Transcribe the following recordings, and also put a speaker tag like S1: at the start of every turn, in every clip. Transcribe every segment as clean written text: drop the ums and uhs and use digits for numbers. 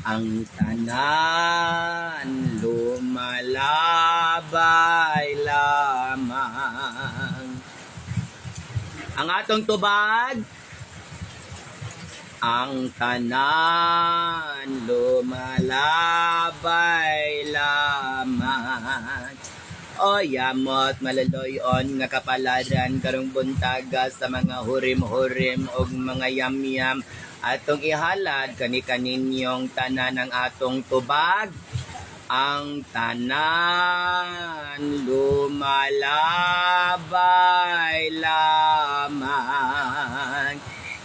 S1: ang tanan lumalabay lamang. Ang atong tubag, ang tanan lumalabay lamang. O yamot malaloyon nga kapalaran karong buntaga sa mga hurim-hurim og mga yam-yam atong ihalad kani-kaninyong tanan ng atong tubag. Ang tanan lumalabay lamang.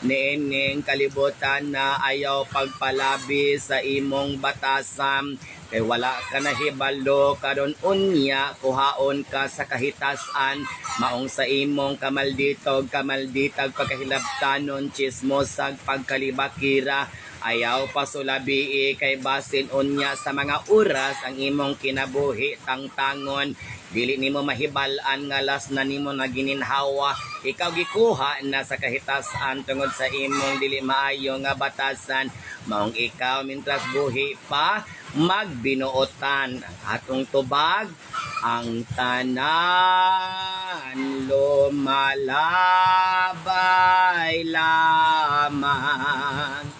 S1: Niining kalibutan na ayaw pagpalabi sa imong batasan, kay wala ka nahibalo karon unya kuhaon ka sa kahitasan, maong sa imong kamalditog kamalditag pagkahilabtanon chismosag pagkalibakira. Ayaw pasulabii kay basin unya sa mga oras ang imong kinabuhi tangtangon. Dili nimo mahibalan nga las na nimo nagininhawa. Ikaw gikuha na sa kahitasan tungod sa imong dili maayo nga batasan. Maong ikaw mintras buhi pa magbinuotan. Atong tubag, ang tanan lumalabay lamang.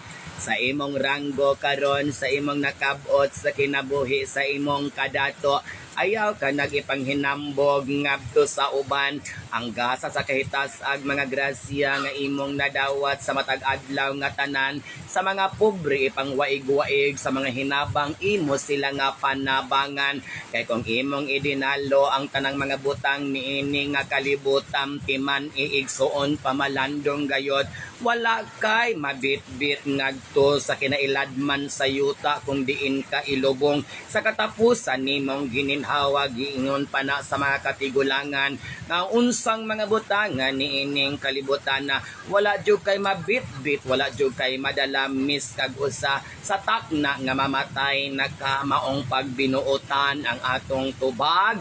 S1: Sa imong ranggo karon, sa imong nakabot sa kinabuhi, sa imong kadato, ayaw ka nagipanghinambog ngadto sa uban. Ang gasa sa kahitas-ag mga grasya nga imong nadawat sa matag adlaw nga tanan, sa mga pobre ipang waig-waig, sa mga hinabang imo sila nga panabangan. Kay kung imong idinalo ang tanang mga butang niini nga kalibutam, timan iigsuon pamalandong gayod, wala kay mabitbit ngadto sa kinailadman sa yuta kung diin ka ilubong. Sa katapusan nimong gininhawa giingon pa na sa mga katigulangan nga unsang mga butangan niining kalibutan na wala jud kay mabitbit, wala jud kay madalamis kag usa sa takna nga mamatay nakamaong pagbinuotan. Ang atong tubag,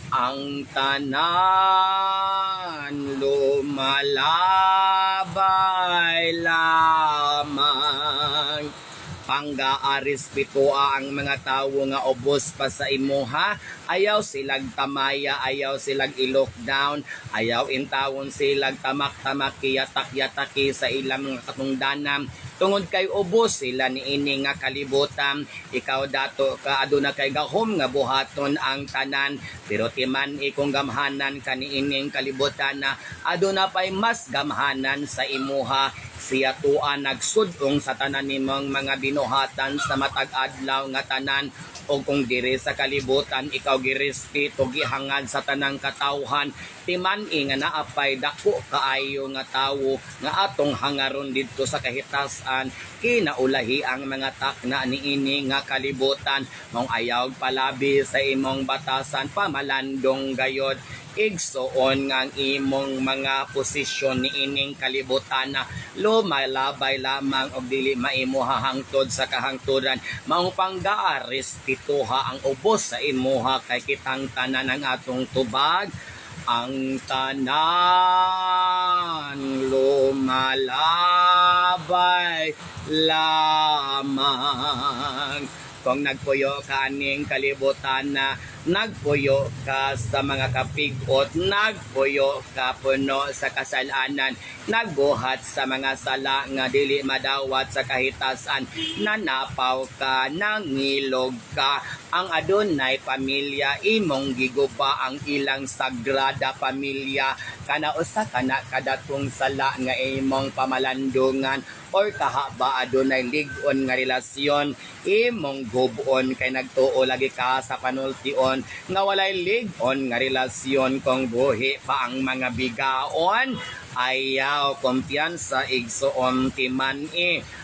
S1: ang tanan lumalabay lamang. Panggaaris pitoa ang mga tawo nga ubos pa sa imuha, ayaw silag tamaya, ayaw silag i-lockdown, ayaw intawon silag tamak-tamak yatak-yataki sa ilang mga katungdanan. Tungod kay ubos sila niini nga kalibutan, ikaw dato ka aduna kay gahom nga buhaton ang tanan, pero timan ikong gamhanan kaniining kalibutan na aduna pay mas gamhanan sa imuha. Siya tuan nagsudong sa tanan nimong mga binuhatan sa matag adlaw nga tanan, o kung diri sa kalibutan ikaw girespeto gihangad sa tanang katawhan, timan nga naapay dako kaayo nga tawo nga atong hangaron didto sa kahitasan, kinaulahi ang mga takna niini nga kalibutan. Mong ayaw palabi sa imong batasan, pamalandong gayod igsuon nga ang imong mga posisyon niining kalibutan na lumalabay lamang og dili maimuha hangtod sa kahangturan. Maong panggaaris pituha ang ubos sa imuha kay kitang tanan ang atong tubag, ang tanan lumalabay lamang. Kung nagpuyo ka aning kalibutan na nagpuyo ka sa mga kapigot, nagpuyo ka puno sa kasalanan, nagbuhat sa mga sala nga dili madawat sa kahitasan, nanapaw ka, nangilog ka, ang adunay pamilya imong giguba ang ilang sagrada pamilya, kana usa kana kadatong sala nga imong pamalandungan or kahaba adunay lig-on nga relasyon imong gubon kay nagtuo lagi ka sa panultion nga walay lig-on nga relasyon. Kung buhi pa ang mga bigaon, ayaw kumpiyansa igsuon timan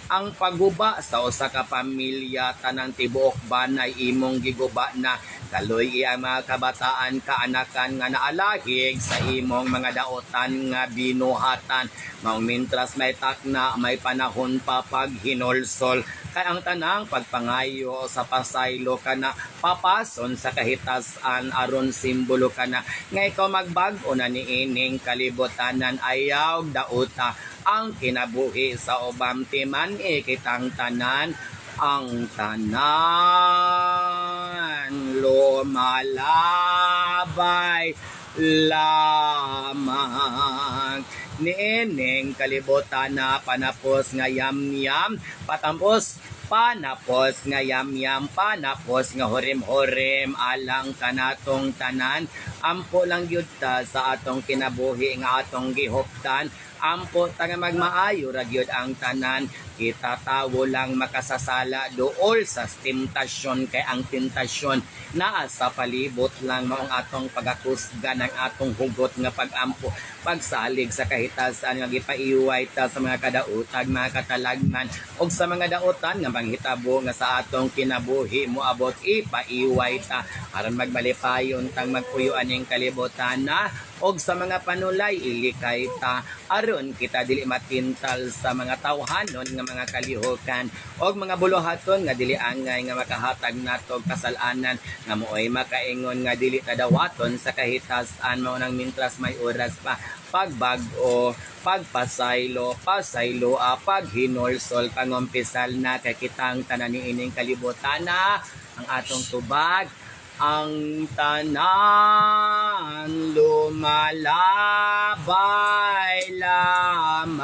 S1: ang pagguba sa usa ka pamilya, tanang tibuok banay imong giguba na kaloy ang mga kabataan kaanakan nga naalahig sa imong mga daotan nga binuhatan. Maong mintras may takna, may panahon pa paghinulsol, kay ang tanang pagpangayo sa pasaylo ka na papason sa kahitasan aron simbolo ka na nga ikaw magbag-o na niining kalibutanan. Ayaw dauta ang kinabuhi sa ubang timan kitang tanan ang tanan lumalabay lamang. Niining kalibutan na panapos nga yam-yam, patampos panapos nga yam-yam, panapos nga horim-horim, alang kanatong tanan. Ampo lang gyud ta sa atong kinabuhi nga atong gihuptan. Ampo ta nga magmaayo ra gyud ang tanan. Kita tawo lang makasasala dool sa temptasyon, kay ang tentasyon naa sa palibot lang maong atong pagakusgan ng atong hugot nga pagampo, pagsalig sa kahitasan nga gipaiway ta sa mga kadautag, mga katalagman og sa mga dautan nga manghitabo nga sa atong kinabuhi moabot ipaiway ta aron magbalipayon tang magpuyuan ning kalibutan na og sa mga panulay ilikay ta aron kita dili matintal sa mga tawhanon nga mga kalihukan og mga buluhaton nga dili angay nga makahatag nato kasalanan nga moy makaingon nga dili ta dawaton sa kahitasan mao nang mintras may oras pa pagbag-o, pagpasaylo, pasaylo, paghinolsol, pangumpisal na kay kitang tanan niining kalibutan na ang atong tubag ang tanan lumalabay lamang.